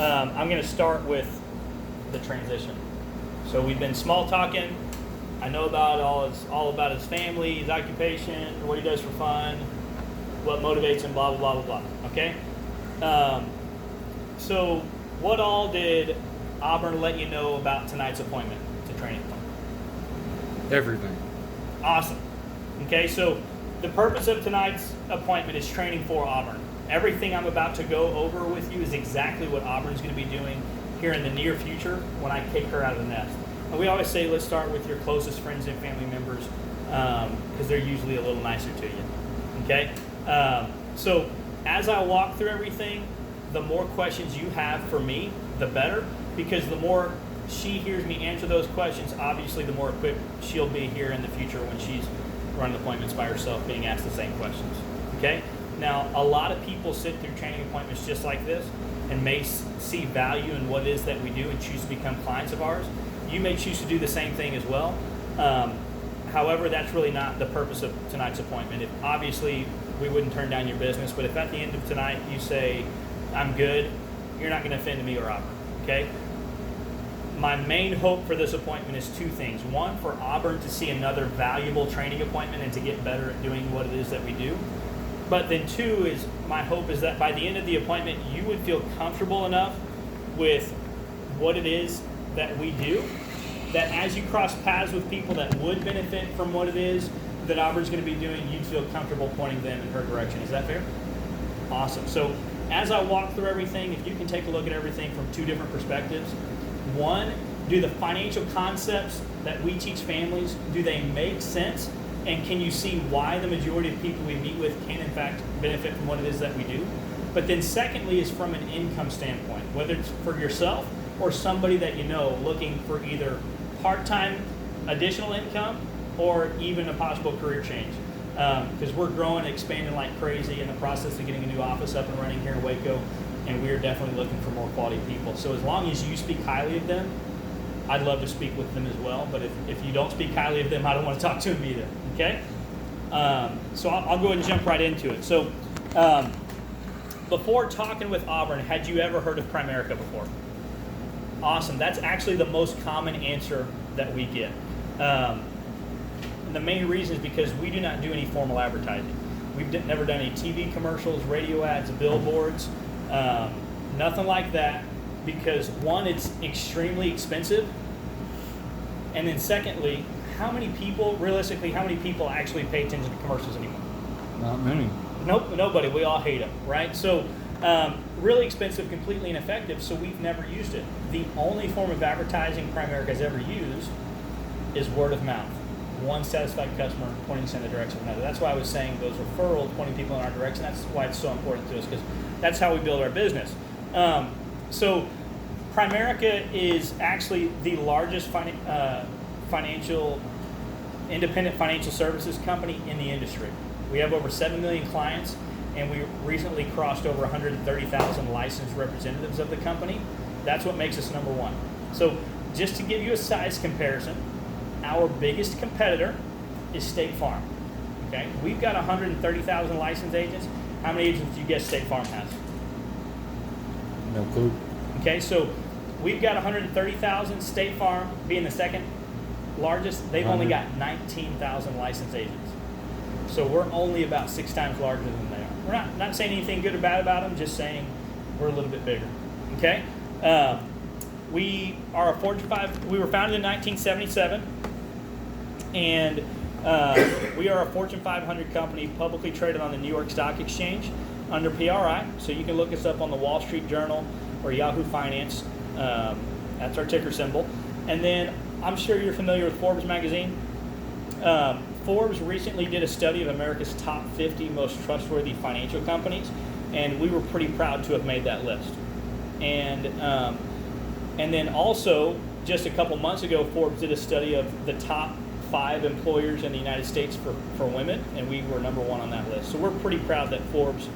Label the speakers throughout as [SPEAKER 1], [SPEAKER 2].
[SPEAKER 1] I'm going to start with the transition. So we've been small talking. I know about all about his family, his occupation, what he does for fun, what motivates him, blah, blah, blah, blah, blah. Okay? So what all did Auburn let you know about tonight's appointment to training point?
[SPEAKER 2] Everything.
[SPEAKER 1] Awesome. Okay, so the purpose of tonight's appointment is training for Auburn. Everything I'm about to go over with you is exactly what Auburn's going to be doing here in the near future when I kick her out of the nest. And we always say let's start with your closest friends and family members because they're usually a little nicer to you. Okay? So as I walk through everything, the more questions you have for me, the better, because the more she hears me answer those questions, obviously the more equipped she'll be here in the future when she's running appointments by herself, being asked the same questions. Okay? Now, a lot of people sit through training appointments just like this and may see value in what it is that we do and choose to become clients of ours. You may choose to do the same thing as well. However, that's really not the purpose of tonight's appointment. Obviously, we wouldn't turn down your business, but if at the end of tonight you say, I'm good, you're not going to offend me or Auburn, okay? My main hope for this appointment is two things. One, for Auburn to see another valuable training appointment and to get better at doing what it is that we do. But then two is, my hope is that by the end of the appointment, you would feel comfortable enough with what it is that we do, that as you cross paths with people that would benefit from what it is that Auburn's going to be doing, you'd feel comfortable pointing them in her direction. Is that fair? Awesome. So as I walk through everything, if you can take a look at everything from two different perspectives. One, do the financial concepts that we teach families, do they make sense? And can you see why the majority of people we meet with can in fact benefit from what it is that we do? But then secondly is from an income standpoint, whether it's for yourself or somebody that you know looking for either part-time additional income or even a possible career change. Because we're growing and expanding like crazy in the process of getting a new office up and running here in Waco, and we're definitely looking for more quality people. So as long as you speak highly of them, I'd love to speak with them as well. But if you don't speak highly of them, I don't want to talk to them either. Okay? So I'll go ahead and jump right into it. So before talking with Auburn, had you ever heard of Primerica before? Awesome. That's actually the most common answer that we get. And the main reason is because we do not do any formal advertising. We've never done any TV commercials, radio ads, billboards, nothing like that, because one, it's extremely expensive, and then secondly, realistically, how many people actually pay attention to commercials anymore?
[SPEAKER 2] Not many.
[SPEAKER 1] Nope, nobody. We all hate them, right? So really expensive, completely ineffective, so we've never used it. The only form of advertising Primerica has ever used is word of mouth. One satisfied customer pointing us in the direction of another. That's why I was saying those referrals pointing people in our direction. That's why it's so important to us, because that's how we build our business. So Primerica is actually the largest independent financial services company in the industry. We have over 7 million clients, and we recently crossed over 130,000 licensed representatives of the company. That's what makes us number one. So just to give you a size comparison, our biggest competitor is State Farm. Okay, we've got 130,000 licensed agents. How many agents do you guess State Farm has?
[SPEAKER 2] No clue.
[SPEAKER 1] Okay, so we've got 130,000. State Farm being the second largest, they've only got 19,000 licensed agents. So we're only about 6 times larger than they are. We're not saying anything good or bad about them, just saying we're a little bit bigger. Okay, we are a Fortune 5. We were founded in 1977. And we are a Fortune 500 company publicly traded on the New York Stock Exchange under PRI. So you can look us up on the Wall Street Journal or Yahoo Finance. That's our ticker symbol. And then I'm sure you're familiar with Forbes magazine. Forbes recently did a study of America's top 50 most trustworthy financial companies, and we were pretty proud to have made that list. And then also, just a couple months ago, Forbes did a study of the top 5 employers in the United States for women, and we were number 1 on that list. So we're pretty proud that Forbes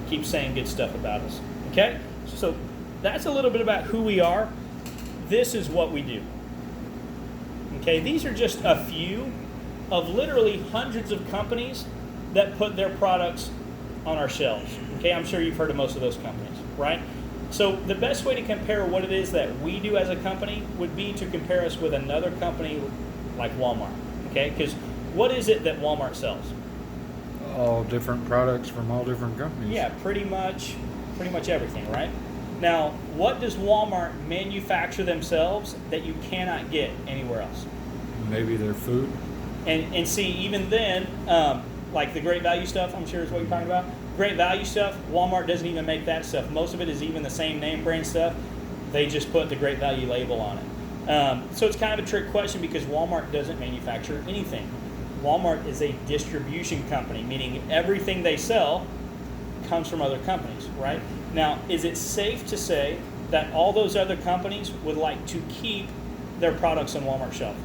[SPEAKER 1] keeps saying good stuff about us. Okay? So that's a little bit about who we are. This is what we do. Okay? These are just a few of literally hundreds of companies that put their products on our shelves. Okay? I'm sure you've heard of most of those companies, right? So the best way to compare what it is that we do as a company would be to compare us with another company like Walmart, okay? Because what is it that Walmart sells?
[SPEAKER 2] All different products from all different companies.
[SPEAKER 1] Yeah, pretty much everything, right? Now, what does Walmart manufacture themselves that you cannot get anywhere else?
[SPEAKER 2] Maybe their food.
[SPEAKER 1] And see, even then, like the Great Value stuff, I'm sure is what you're talking about. Great Value stuff, Walmart doesn't even make that stuff. Most of it is even the same name brand stuff. They just put the Great Value label on it. So it's kind of a trick question because Walmart doesn't manufacture anything. Walmart is a distribution company, meaning everything they sell comes from other companies, right? Now, is it safe to say that all those other companies would like to keep their products on Walmart shelf?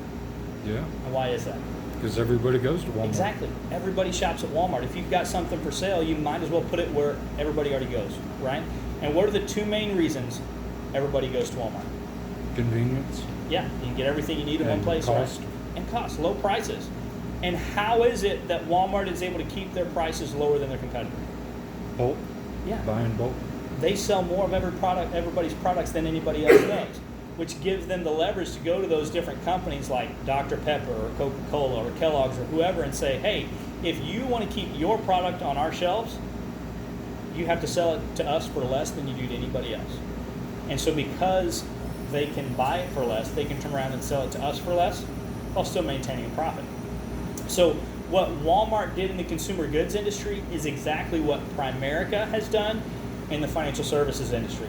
[SPEAKER 2] Yeah,
[SPEAKER 1] And why is that?
[SPEAKER 2] because everybody goes to Walmart.
[SPEAKER 1] Exactly. Everybody shops at Walmart. If you've got something for sale, you might as well put it where everybody already goes, right? And what are the two main reasons everybody goes to Walmart?
[SPEAKER 2] Convenience.
[SPEAKER 1] Yeah, you can get everything you need in one
[SPEAKER 2] And
[SPEAKER 1] place,
[SPEAKER 2] cost.
[SPEAKER 1] right? And cost, low prices. And how is it that Walmart is able to keep their prices lower than their competitor?
[SPEAKER 2] Bulk.
[SPEAKER 1] Yeah,
[SPEAKER 2] Buying bulk.
[SPEAKER 1] they sell more of everybody's products than anybody else does, which gives them the leverage to go to those different companies like Dr. Pepper or Coca-Cola or Kellogg's or whoever and say, hey, if you want to keep your product on our shelves, you have to sell it to us for less than you do to anybody else. And so because they can buy it for less, they can turn around and sell it to us for less while still maintaining a profit. So what Walmart did in the consumer goods industry is exactly what Primerica has done in the financial services industry.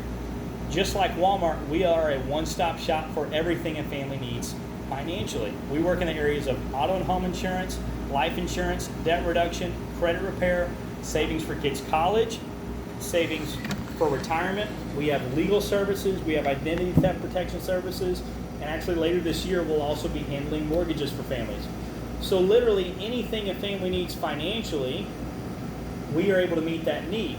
[SPEAKER 1] Just like Walmart, we are a one-stop shop for everything a family needs financially. We work in the areas of auto and home insurance, life insurance, debt reduction, credit repair, savings for kids' college, savings for retirement. We have legal services, we have identity theft protection services, and actually later this year we'll also be handling mortgages for families. So literally anything a family needs financially, we are able to meet that need.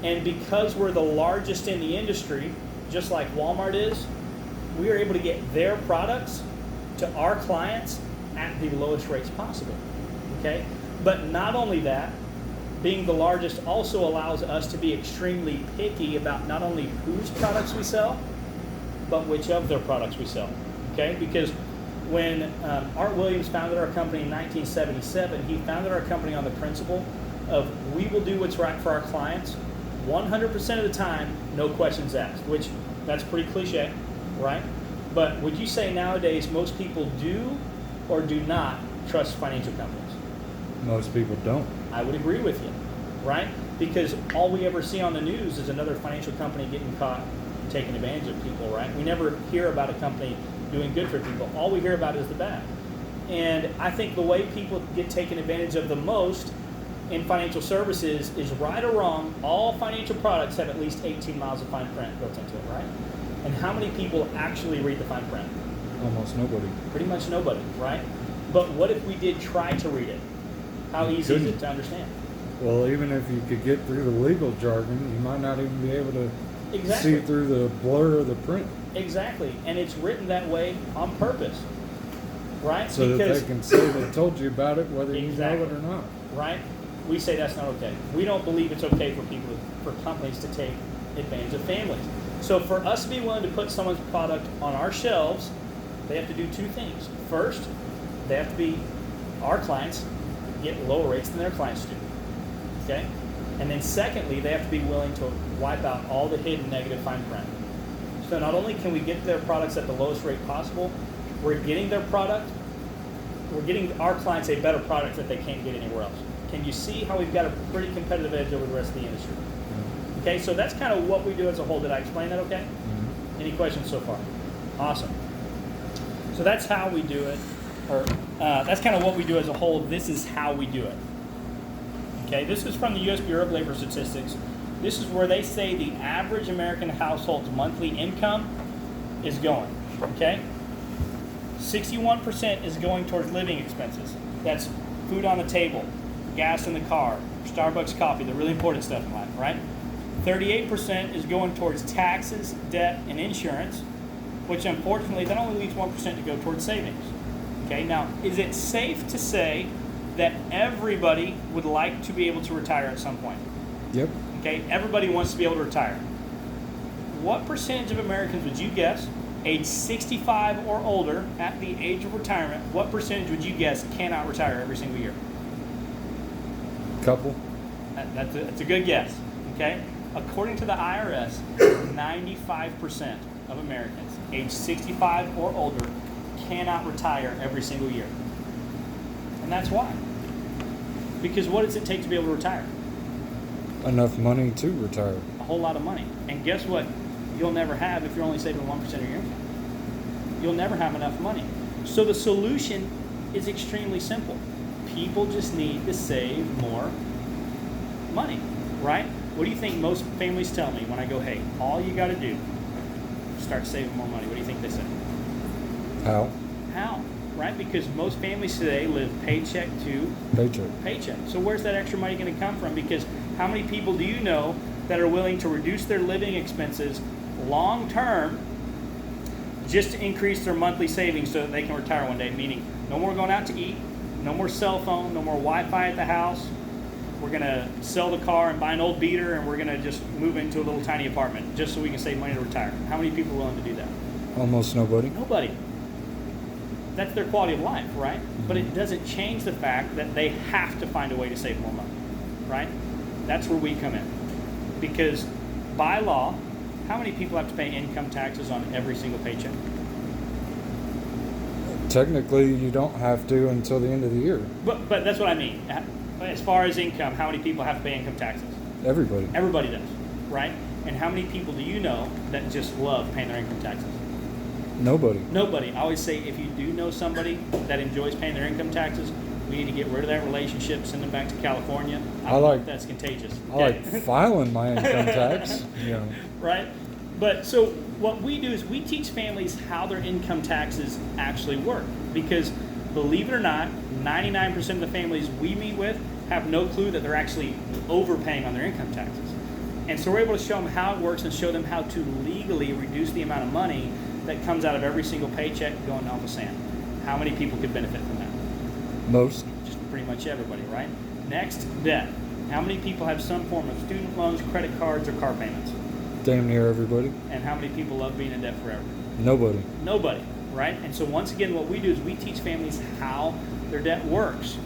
[SPEAKER 1] And because we're the largest in the industry, just like Walmart is, we are able to get their products to our clients at the lowest rates possible. Okay? But not only that, being the largest also allows us to be extremely picky about not only whose products we sell, but which of their products we sell. Okay? Because when Art Williams founded our company in 1977, he founded our company on the principle of we will do what's right for our clients 100% of the time, no questions asked, which that's pretty cliche, right? But would you say nowadays most people do or do not trust financial companies?
[SPEAKER 2] Most people don't.
[SPEAKER 1] I would agree with you, right? Because all we ever see on the news is another financial company getting caught taking advantage of people, right? We never hear about a company doing good for people. All we hear about is the bad. And I think the way people get taken advantage of the most in financial services is, right or wrong, all financial products have at least 18 miles of fine print built into it, right? And how many people actually read the fine print?
[SPEAKER 2] Almost nobody.
[SPEAKER 1] Pretty much nobody, right? But what if we did try to read it? How
[SPEAKER 2] You
[SPEAKER 1] easy is
[SPEAKER 2] couldn't.
[SPEAKER 1] it to understand?
[SPEAKER 2] Well, even if you could get through the legal jargon, you might not even be able to
[SPEAKER 1] Exactly.
[SPEAKER 2] see through the blur of the print,
[SPEAKER 1] Exactly. And it's written that way on purpose, right?
[SPEAKER 2] so that they can say they told you about it, whether you know
[SPEAKER 1] Exactly.
[SPEAKER 2] it or not.
[SPEAKER 1] Right? We say that's not okay. We don't believe it's okay for people, for companies to take advantage of families. So for us to be willing to put someone's product on our shelves, they have to do two things. First, they have to be, our clients get lower rates than their clients do. Okay? And then secondly, they have to be willing to wipe out all the hidden negative fine print. So not only can we get their products at the lowest rate possible, we're getting their product, we're getting our clients a better product that they can't get anywhere else. Can you see how we've got a pretty competitive edge over the rest of the industry? Okay, so that's kind of what we do as a whole. Did I explain that okay?
[SPEAKER 2] Mhm.
[SPEAKER 1] Any questions so far? Awesome. So that's how we do it, or that's kind of what we do as a whole. This is how we do it. Okay, this is from the U.S. Bureau of Labor Statistics. This is where they say the average American household's monthly income is going. Okay, 61% is going towards living expenses. That's food on the table, gas in the car, Starbucks coffee, the really important stuff in life, right? 38% is going towards taxes, debt, and insurance, which unfortunately that only leaves 1% to go towards savings. Okay, now is it safe to say that everybody would like to be able to retire at some point?
[SPEAKER 2] Yep.
[SPEAKER 1] Okay, everybody wants to be able to retire. What percentage of Americans would you guess, age 65 or older, at the age of retirement, what percentage would you guess cannot retire every single year?
[SPEAKER 2] Couple.
[SPEAKER 1] That's a good guess, okay? According to the IRS, 95% of Americans age 65 or older cannot retire every single year. And that's why. Because what does it take to be able to retire?
[SPEAKER 2] Enough money to retire.
[SPEAKER 1] A whole lot of money. And guess what you'll never have if you're only saving 1% of your income? You'll never have enough money. So the solution is extremely simple. People just need to save more money, right? What do you think most families tell me when I go, hey, all you got to do is start saving more money? What do you think they say?
[SPEAKER 2] How?
[SPEAKER 1] How? Right? Because most families today live paycheck to
[SPEAKER 2] Paycheck.
[SPEAKER 1] So where's that extra money going to come from? Because how many people do you know that are willing to reduce their living expenses long term just to increase their monthly savings so that they can retire one day? Meaning no more going out to eat, no more cell phone, no more Wi-Fi at the house. We're going to sell the car and buy an old beater, and we're going to just move into a little tiny apartment just so we can save money to retire. How many people are willing to do that?
[SPEAKER 2] Almost nobody.
[SPEAKER 1] Nobody. That's their quality of life, right? But it doesn't change the fact that they have to find a way to save more money, right? That's where we come in. Because by law, how many people have to pay income taxes on every single paycheck?
[SPEAKER 2] Technically, you don't have to until the end of the year.
[SPEAKER 1] But that's what I mean. As far as income, how many people have to pay income taxes?
[SPEAKER 2] Everybody.
[SPEAKER 1] Everybody does, right? And how many people do you know that just love paying their income taxes?
[SPEAKER 2] Nobody.
[SPEAKER 1] Nobody. I always say if you do know somebody that enjoys paying their income taxes, we need to get rid of that relationship, send them back to California. I don't know if that's contagious.
[SPEAKER 2] I like filing my income tax. Yeah.
[SPEAKER 1] Right? But so what we do is we teach families how their income taxes actually work. Because believe it or not, 99% of the families we meet with have no clue that they're actually overpaying on their income taxes. And so we're able to show them how it works and show them how to legally reduce the amount of money that comes out of every single paycheck going off of SAM. How many people could benefit from that?
[SPEAKER 2] Most.
[SPEAKER 1] Just pretty much everybody, right? Next, debt. How many people have some form of student loans, credit cards, or car payments?
[SPEAKER 2] Damn near everybody.
[SPEAKER 1] And how many people love being in debt forever?
[SPEAKER 2] Nobody.
[SPEAKER 1] Nobody, right? And so once again, what we do is we teach families how their debt works.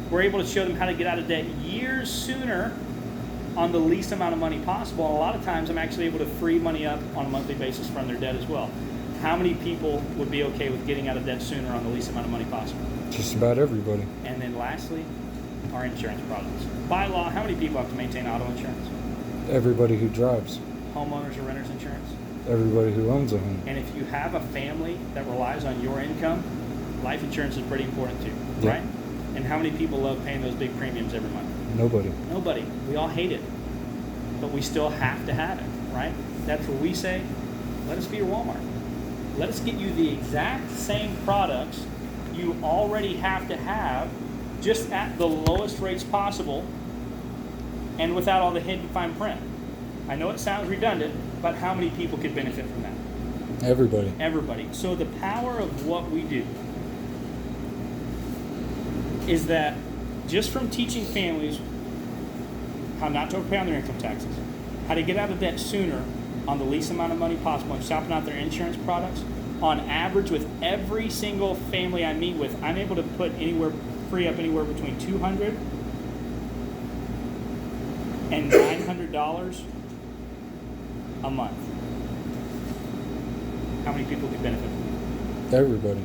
[SPEAKER 1] We're able to show them how to get out of debt years sooner on the least amount of money possible. And a lot of times I'm actually able to free money up on a monthly basis from their debt as well. How many people would be okay with getting out of debt sooner on the least amount of money possible?
[SPEAKER 2] Just about everybody.
[SPEAKER 1] And then lastly, our insurance products. By law, how many people have to maintain auto insurance?
[SPEAKER 2] Everybody who drives.
[SPEAKER 1] Homeowners or renters insurance?
[SPEAKER 2] Everybody who owns a home.
[SPEAKER 1] And if you have a family that relies on your income, life insurance is pretty important too,
[SPEAKER 2] Yeah.
[SPEAKER 1] right? And how many people love paying those big premiums every month?
[SPEAKER 2] Nobody.
[SPEAKER 1] Nobody. We all hate it. But we still have to have it, right? That's where we say, let us be your Walmart. Let us get you the exact same products you already have to have, just at the lowest rates possible and without all the hidden fine print. I know it sounds redundant, but how many people could benefit from that?
[SPEAKER 2] Everybody.
[SPEAKER 1] Everybody. So the power of what we do is that just from teaching families how not to overpay on their income taxes, how to get out of debt sooner on the least amount of money possible, and shopping out their insurance products, on average with every single family I meet with, I'm able to free up anywhere between $200 and $900 a month. How many people could benefit from that?
[SPEAKER 2] Everybody.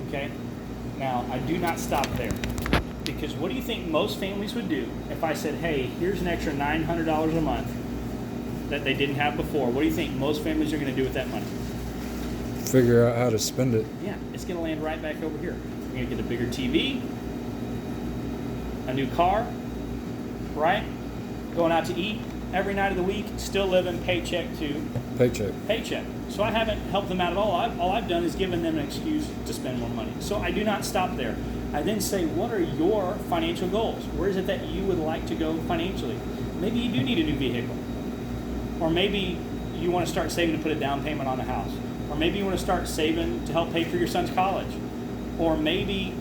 [SPEAKER 1] Okay? Now, I do not stop there. Because what do you think most families would do if I said, hey, here's an extra $900 a month that they didn't have before? What do you think most families are going to do with that money?
[SPEAKER 2] Figure out how to spend it.
[SPEAKER 1] Yeah, it's going to land right back over here. You're going to get a bigger TV, a new car, right? Going out to eat every night of the week, still living paycheck to
[SPEAKER 2] Paycheck.
[SPEAKER 1] So I haven't helped them out at all. All I've done is given them an excuse to spend more money. So I do not stop there. I then say, what are your financial goals? Where is it that you would like to go financially? Maybe you do need a new vehicle. Or maybe you want to start saving to put a down payment on a house. Or maybe you want to start saving to help pay for your son's college. Or maybe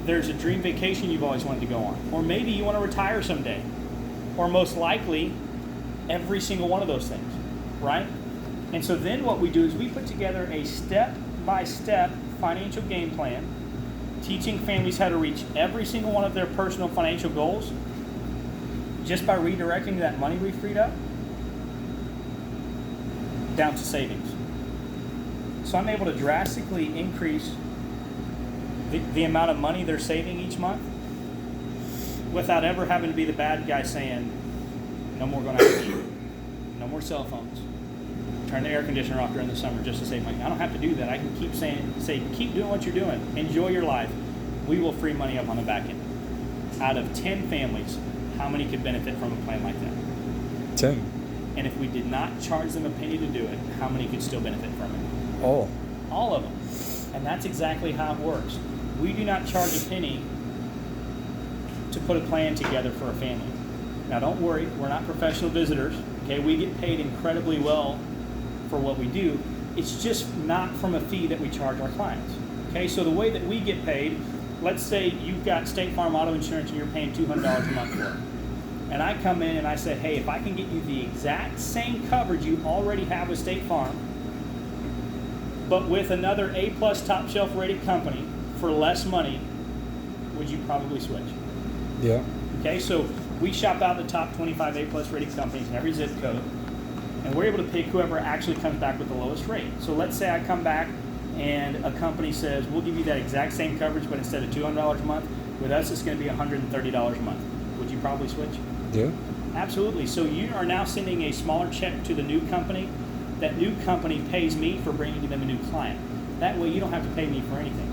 [SPEAKER 1] there's a dream vacation you've always wanted to go on. Or maybe you want to retire someday. Or most likely, every single one of those things, right? And so then what we do is we put together a step-by-step financial game plan, teaching families how to reach every single one of their personal financial goals just by redirecting that money we freed up down to savings. So I'm able to drastically increase the amount of money they're saving each month without ever having to be the bad guy saying, no more going out to eat, no more cell phones, turn the air conditioner off during the summer just to save money. I don't have to do that. I can keep keep doing what you're doing. Enjoy your life. We will free money up on the back end. Out of 10 families, how many could benefit from a plan like that?
[SPEAKER 2] 10.
[SPEAKER 1] And if we did not charge them a penny to do it, how many could still benefit from it?
[SPEAKER 2] All.
[SPEAKER 1] All of them. And that's exactly how it works. We do not charge a penny to put a plan together for a family. Now don't worry, we're not professional visitors. Okay, we get paid incredibly well for what we do. It's just not from a fee that we charge our clients. Okay, so the way that we get paid, let's say you've got State Farm auto insurance and you're paying $200 a month for it. And I come in and I say, hey, if I can get you the exact same coverage you already have with State Farm, but with another A-plus top shelf rated company for less money, would you probably switch?
[SPEAKER 2] Yeah.
[SPEAKER 1] Okay, so we shop out the top 25 A-plus rated companies in every zip code, and we're able to pick whoever actually comes back with the lowest rate. So let's say I come back and a company says, we'll give you that exact same coverage, but instead of $200 a month, with us it's going to be $130 a month. Would you probably switch?
[SPEAKER 2] Yeah.
[SPEAKER 1] Absolutely. So you are now sending a smaller check to the new company. That new company pays me for bringing them a new client. That way you don't have to pay me for anything.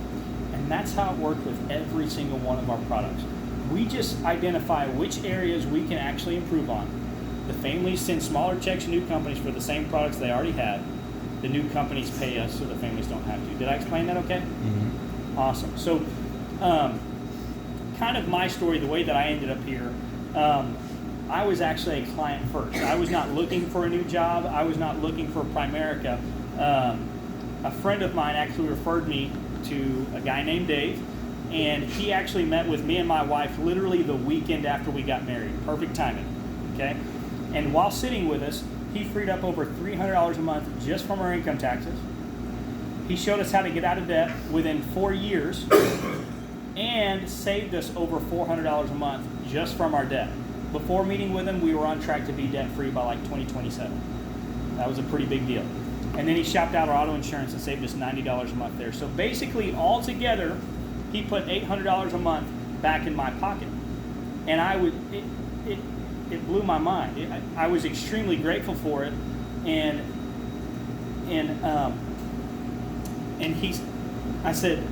[SPEAKER 1] And that's how it works with every single one of our products. We just identify which areas we can actually improve on. The families send smaller checks to new companies for the same products they already had. The new companies pay us so the families don't have to. Did I explain that okay?
[SPEAKER 2] Mm-hmm.
[SPEAKER 1] Awesome. So kind of my story, the way that I ended up here, I was actually a client first. I was not looking for a new job. I was not looking for Primerica. A friend of mine actually referred me to a guy named Dave, and he actually met with me and my wife literally the weekend after we got married. Perfect timing, okay? And while sitting with us, he freed up over $300 a month just from our income taxes. He showed us how to get out of debt within 4 years and saved us over $400 a month just from our debt. Before meeting with him, we were on track to be debt-free by like 2027. That was a pretty big deal. And then he shopped out our auto insurance and saved us $90 a month there. So basically, all together, he put $800 a month back in my pocket. And it blew my mind. I was extremely grateful for it. And I said,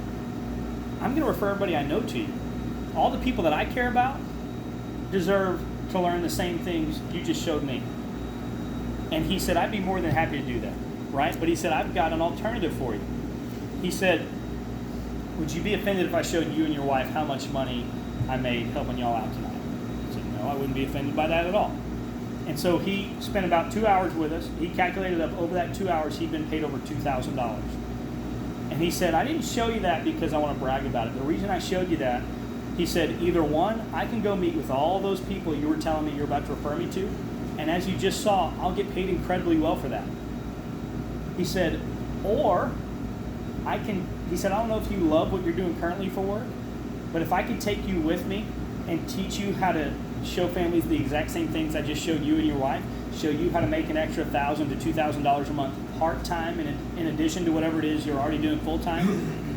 [SPEAKER 1] I'm going to refer everybody I know to you. All the people that I care about deserve to learn the same things you just showed me. And he said, I'd be more than happy to do that, right? But he said, I've got an alternative for you. He said, would you be offended if I showed you and your wife how much money I made helping y'all out tonight? I said, no, I wouldn't be offended by that at all. And so he spent about 2 hours with us. He calculated up over that 2 hours, he'd been paid over $2,000. And he said, I didn't show you that because I want to brag about it. The reason I showed you that, he said, either one, I can go meet with all those people you were telling me you're about to refer me to, and as you just saw, I'll get paid incredibly well for that. He said, or he said, I don't know if you love what you're doing currently for work, but if I could take you with me and teach you how to show families the exact same things I just showed you and your wife, show you how to make an extra $1,000 to $2,000 a month part-time in addition to whatever it is you're already doing full-time,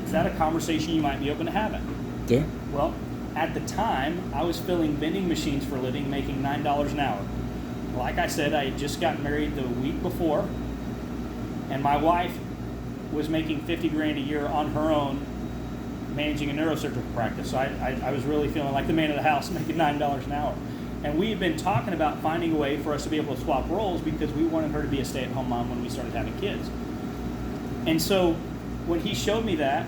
[SPEAKER 1] is that a conversation you might be open to having?
[SPEAKER 2] Yeah.
[SPEAKER 1] Well, at the time, I was filling vending machines for a living, making $9 an hour. Like I said, I had just gotten married the week before, and my wife was making $50,000 a year on her own, managing a neurosurgical practice. So I was really feeling like the man of the house, making $9 an hour. And we had been talking about finding a way for us to be able to swap roles because we wanted her to be a stay-at-home mom when we started having kids. And so when he showed me that,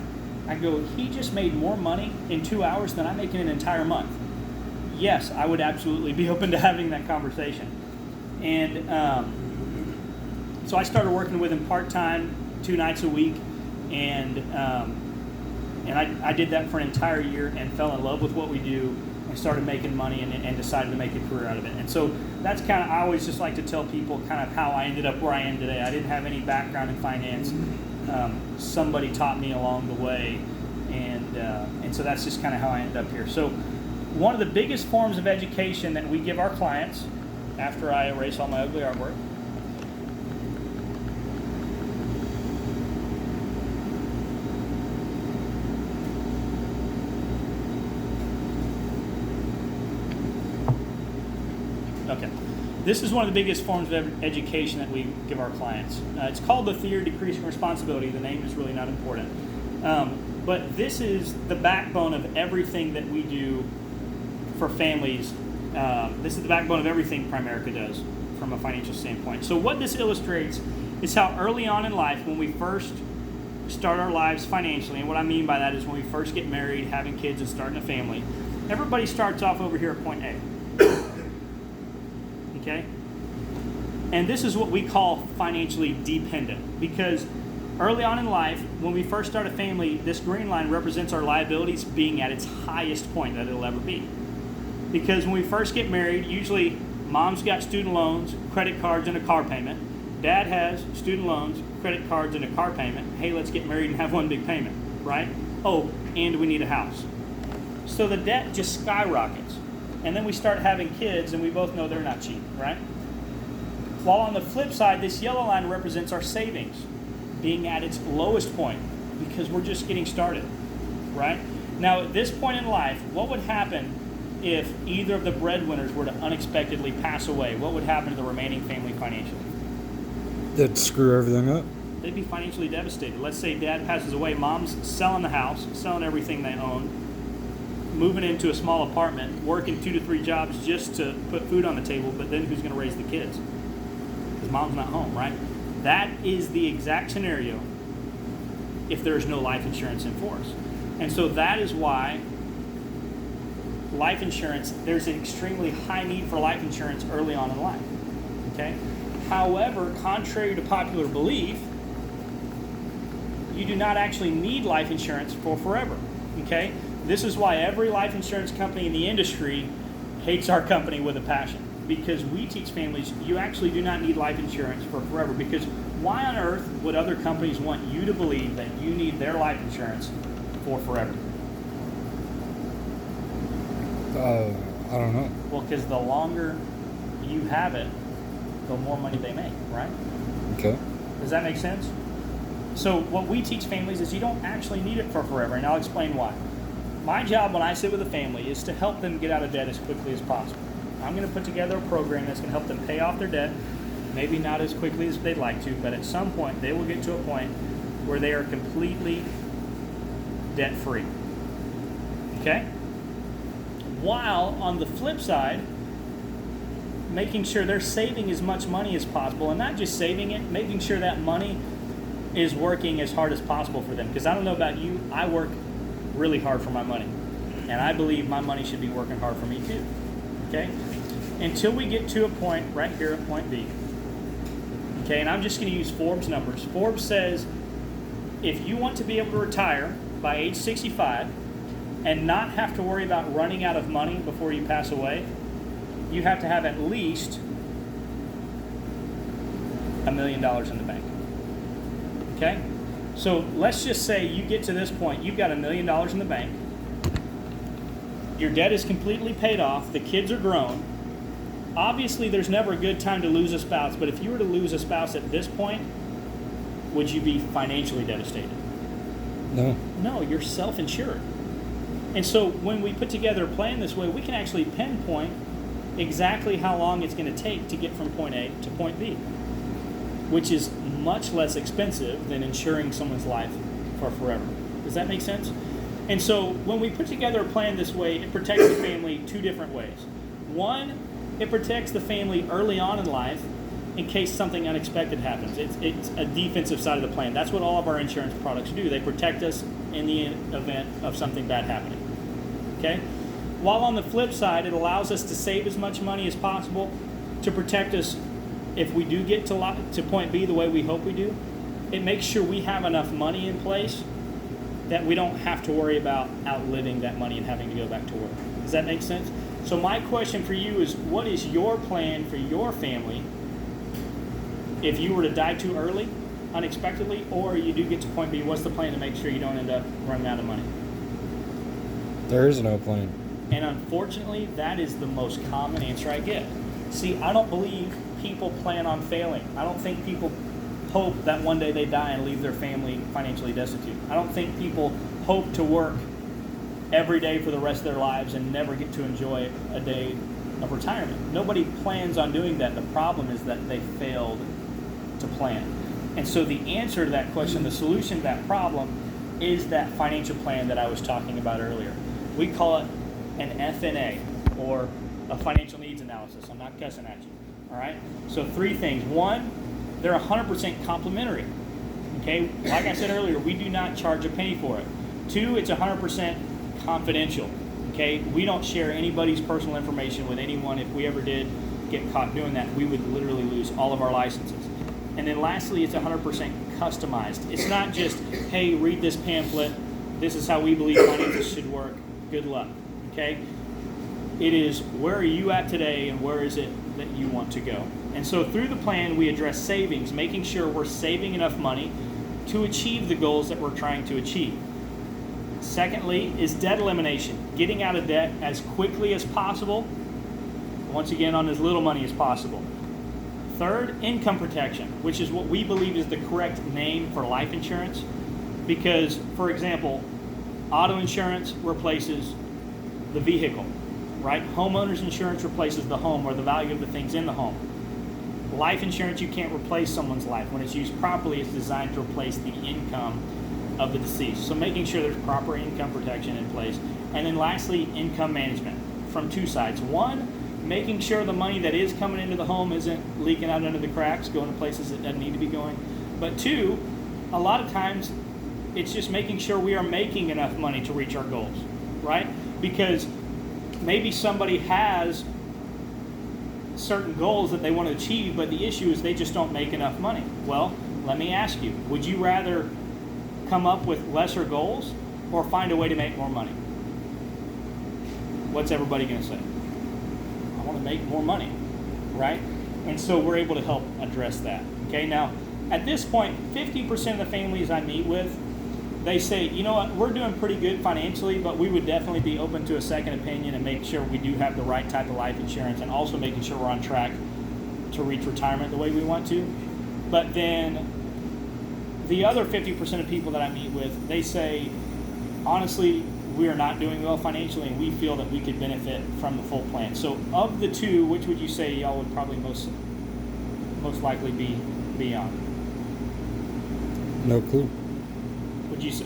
[SPEAKER 1] I go, he just made more money in 2 hours than I make in an entire month. Yes, I would absolutely be open to having that conversation. And so I started working with him part-time, 2 nights a week, and I did that for an entire year and fell in love with what we do. and started making money and decided to make a career out of it. And so that's kind of, I always just like to tell people kind of how I ended up where I am today. I didn't have any background in finance. Somebody taught me along the way, and so that's just kind of how I ended up here. So one of the biggest forms of education that we give our clients, after I erase all my ugly artwork, okay. This is one of the biggest forms of education that we give our clients. It's called the theory of decreasing responsibility. The name is really not important. But this is the backbone of everything that we do for families. This is the backbone of everything Primerica does from a financial standpoint. So what this illustrates is how early on in life, when we first start our lives financially, and what I mean by that is when we first get married, having kids, and starting a family, everybody starts off over here at point A. Okay? And this is what we call financially dependent, because early on in life, when we first start a family, this green line represents our liabilities being at its highest point that it'll ever be. Because when we first get married, usually mom's got student loans, credit cards, and a car payment. Dad has student loans, credit cards, and a car payment. Hey, let's get married and have one big payment, right? Oh, and we need a house. So the debt just skyrockets. And then we start having kids, and we both know they're not cheap, right? While on the flip side, this yellow line represents our savings being at its lowest point because we're just getting started, right? Now, at this point in life, what would happen if either of the breadwinners were to unexpectedly pass away? What would happen to the remaining family financially?
[SPEAKER 2] That'd screw everything up.
[SPEAKER 1] They'd be financially devastated. Let's say dad passes away, mom's selling the house, selling everything they own, moving into a small apartment, working 2 to 3 jobs just to put food on the table, but then who's going to raise the kids? Because mom's not home, right? That is the exact scenario if there's no life insurance in force. And so that is why life insurance, there's an extremely high need for life insurance early on in life. Okay? However, contrary to popular belief, you do not actually need life insurance for forever. Okay? This is why every life insurance company in the industry hates our company with a passion. Because we teach families you actually do not need life insurance for forever. Because why on earth would other companies want you to believe that you need their life insurance for forever?
[SPEAKER 2] I don't know.
[SPEAKER 1] Well, because the longer you have it, the more money they make, right?
[SPEAKER 2] Okay.
[SPEAKER 1] Does that make sense? So what we teach families is you don't actually need it for forever, and I'll explain why. My job when I sit with a family is to help them get out of debt as quickly as possible. I'm going to put together a program that's going to help them pay off their debt, maybe not as quickly as they'd like to, but at some point they will get to a point where they are completely debt-free. Okay? While on the flip side, making sure they're saving as much money as possible, and not just saving it, making sure that money is working as hard as possible for them. Because I don't know about you, I work really hard for my money. And I believe my money should be working hard for me too. Okay? Until we get to a point right here at point B. Okay, and I'm just going to use Forbes numbers. Forbes says if you want to be able to retire by age 65 and not have to worry about running out of money before you pass away, you have to have at least $1 million in the bank. Okay? So let's just say you get to this point, you've got $1 million in the bank, your debt is completely paid off, the kids are grown. Obviously, there's never a good time to lose a spouse, but if you were to lose a spouse at this point, would you be financially devastated?
[SPEAKER 2] No.
[SPEAKER 1] No, you're self-insured. And so when we put together a plan this way, we can actually pinpoint exactly how long it's going to take to get from point A to point B, which is much less expensive than insuring someone's life for forever. Does that make sense? And so when we put together a plan this way, it protects the family 2 different ways. One, it protects the family early on in life in case something unexpected happens. It's a defensive side of the plan. That's what all of our insurance products do. They protect us in the event of something bad happening. Okay? While on the flip side, it allows us to save as much money as possible to protect us if we do get to point B the way we hope we do. It makes sure we have enough money in place that we don't have to worry about outliving that money and having to go back to work. Does that make sense? So my question for you is, what is your plan for your family if you were to die too early, unexpectedly, or you do get to point B? What's the plan to make sure you don't end up running out of money?
[SPEAKER 2] There is no plan.
[SPEAKER 1] And unfortunately, that is the most common answer I get. See, I don't believe people plan on failing. I don't think people hope that one day they die and leave their family financially destitute. I don't think people hope to work every day for the rest of their lives and never get to enjoy a day of retirement. Nobody plans on doing that. The problem is that they failed to plan. And so the answer to that question, the solution to that problem, is that financial plan that I was talking about earlier. We call it an FNA, or a financial needs analysis. I'm not cussing at you, all right? So 3 things. 1, they're 100% complimentary, okay? Like I said earlier, we do not charge a penny for it. 2, it's 100% confidential, okay? We don't share anybody's personal information with anyone. If we ever did get caught doing that, we would literally lose all of our licenses. And then lastly, it's 100% customized. It's not just, hey, read this pamphlet. This is how we believe finances should work. Good luck, okay? It is, where are you at today and where is it that you want to go? And so through the plan, we address savings, making sure we're saving enough money to achieve the goals that we're trying to achieve. Secondly is debt elimination, getting out of debt as quickly as possible, once again on as little money as possible. Third, income protection, which is what we believe is the correct name for life insurance, because, for example, auto insurance replaces the vehicle, right? Homeowners insurance replaces the home or the value of the things in the home. Life insurance, you can't replace someone's life. When it's used properly, it's designed to replace the income of the deceased. So making sure there's proper income protection in place. And then lastly, income management from 2 sides. 1, making sure the money that is coming into the home isn't leaking out under the cracks, going to places it doesn't need to be going. But 2, a lot of times it's just making sure we are making enough money to reach our goals, right? Because maybe somebody has certain goals that they want to achieve, but the issue is they just don't make enough money. Well, let me ask you, would you rather come up with lesser goals or find a way to make more money? What's everybody going to say? I want to make more money, right? And so we're able to help address that. Okay, now at this point, 50% of the families I meet with, they say, you know what, we're doing pretty good financially, but we would definitely be open to a second opinion and make sure we do have the right type of life insurance, and also making sure we're on track to reach retirement the way we want to. But then the other 50% of people that I meet with, they say, honestly, we are not doing well financially and we feel that we could benefit from the full plan. So of the 2, which would you say y'all would probably most likely be on?
[SPEAKER 2] No clue.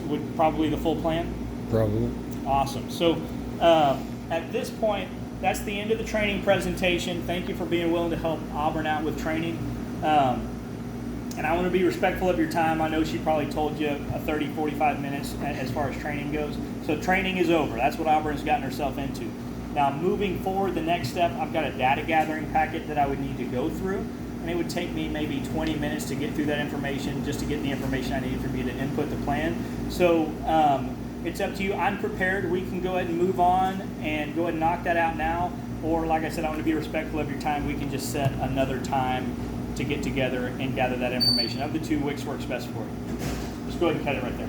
[SPEAKER 1] Would probably the full plan?
[SPEAKER 2] Probably.
[SPEAKER 1] Awesome. So at this point, that's the end of the training presentation. Thank you for being willing to help Auburn out with training. And I want to be respectful of your time. I know she probably told you a 30, 45 minutes as far as training goes. So training is over. That's what Auburn's gotten herself into. Now moving forward, the next step, I've got a data gathering packet that I would need to go through. And it would take me maybe 20 minutes to get through that information, just to get the information I need for me to input the plan. So it's up to you. I'm prepared. We can go ahead and move on and go ahead and knock that out now. Or like I said, I want to be respectful of your time. We can just set another time to get together and gather that information. Of the 2, which works best for you? Just go ahead and cut it right there.